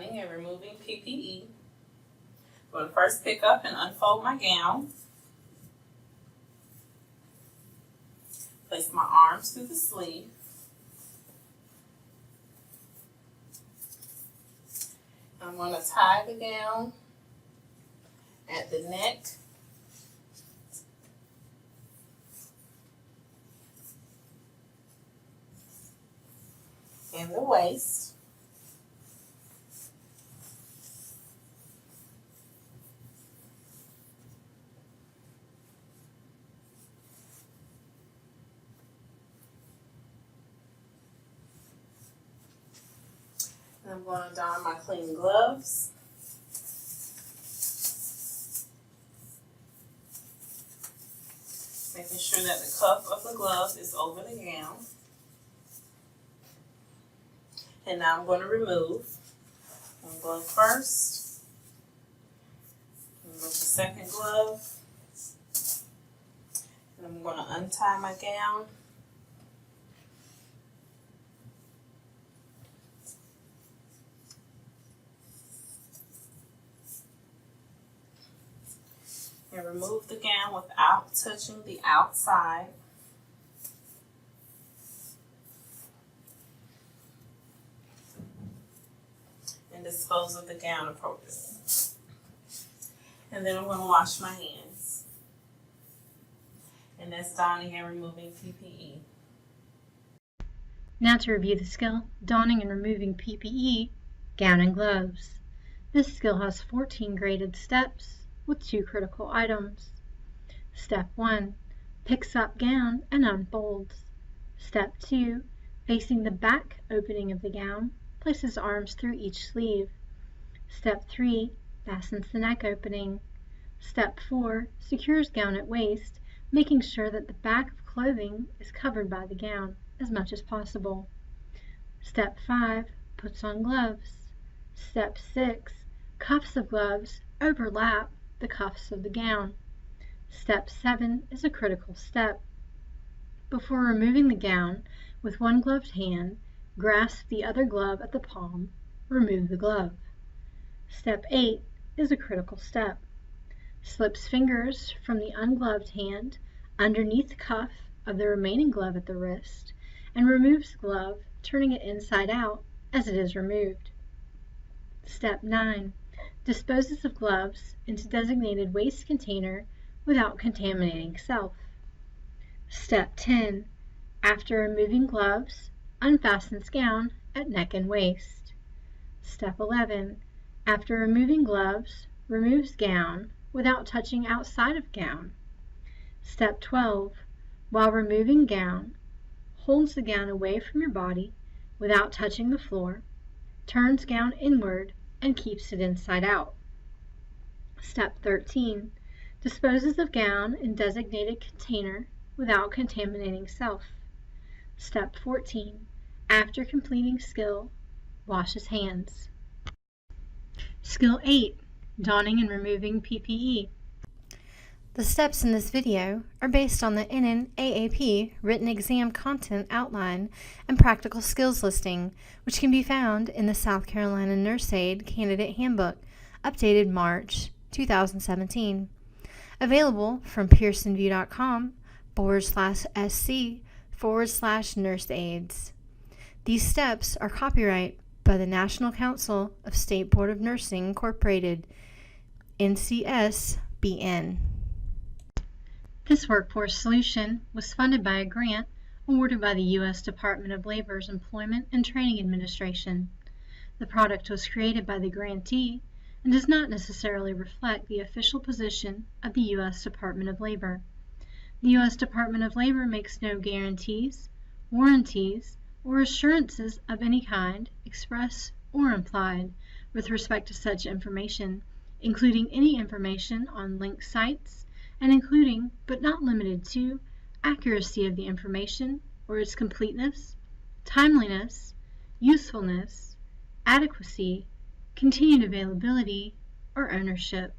And removing PPE. I'm going to first pick up and unfold my gown. Place my arms through the sleeve. I'm going to tie the gown at the neck and the waist. I'm going to don my clean gloves. Making sure that the cuff of the glove is over the gown. And now I'm going to remove one glove first. Remove the second glove. And I'm going to untie my gown. And remove the gown without touching the outside. And dispose of the gown appropriately. And then I'm going to wash my hands. And that's donning and removing PPE. Now to review the skill, donning and removing PPE, gown and gloves. This skill has 14 graded steps with 2 critical items. Step 1, picks up gown and unfolds. Step 2, facing the back opening of the gown, places arms through each sleeve. Step 3, fastens the neck opening. Step 4, secures gown at waist, making sure that the back of clothing is covered by the gown as much as possible. Step 5, puts on gloves. Step 6, cuffs of gloves overlap the cuffs of the gown. Step 7 is a critical step. Before removing the gown, with one gloved hand, grasp the other glove at the palm, remove the glove. Step 8 is a critical step. Slips fingers from the ungloved hand underneath the cuff of the remaining glove at the wrist and removes the glove, turning it inside out as it is removed. Step 9. Disposes of gloves into designated waste container without contaminating self. Step 10. After removing gloves, unfastens gown at neck and waist. Step 11. After removing gloves, removes gown without touching outside of gown. Step 12. While removing gown, holds the gown away from your body without touching the floor, turns gown inward, and keeps it inside out. Step 13. Disposes of gown in designated container without contaminating self. Step 14. After completing skill, washes hands. Skill 8. Donning and removing PPE. The steps in this video are based on the NNAAP written exam content outline and practical skills listing, which can be found in the South Carolina Nurse Aid Candidate Handbook, updated March 2017. Available from pearsonview.com/sc/nurse-aids. These steps are copyright by the National Council of State Board of Nursing Incorporated, NCSBN. This workforce solution was funded by a grant awarded by the U.S. Department of Labor's Employment and Training Administration. The product was created by the grantee and does not necessarily reflect the official position of the U.S. Department of Labor. The U.S. Department of Labor makes no guarantees, warranties, or assurances of any kind, express or implied, with respect to such information, including any information on linked sites, and including, but not limited to, accuracy of the information or its completeness, timeliness, usefulness, adequacy, continued availability, or ownership.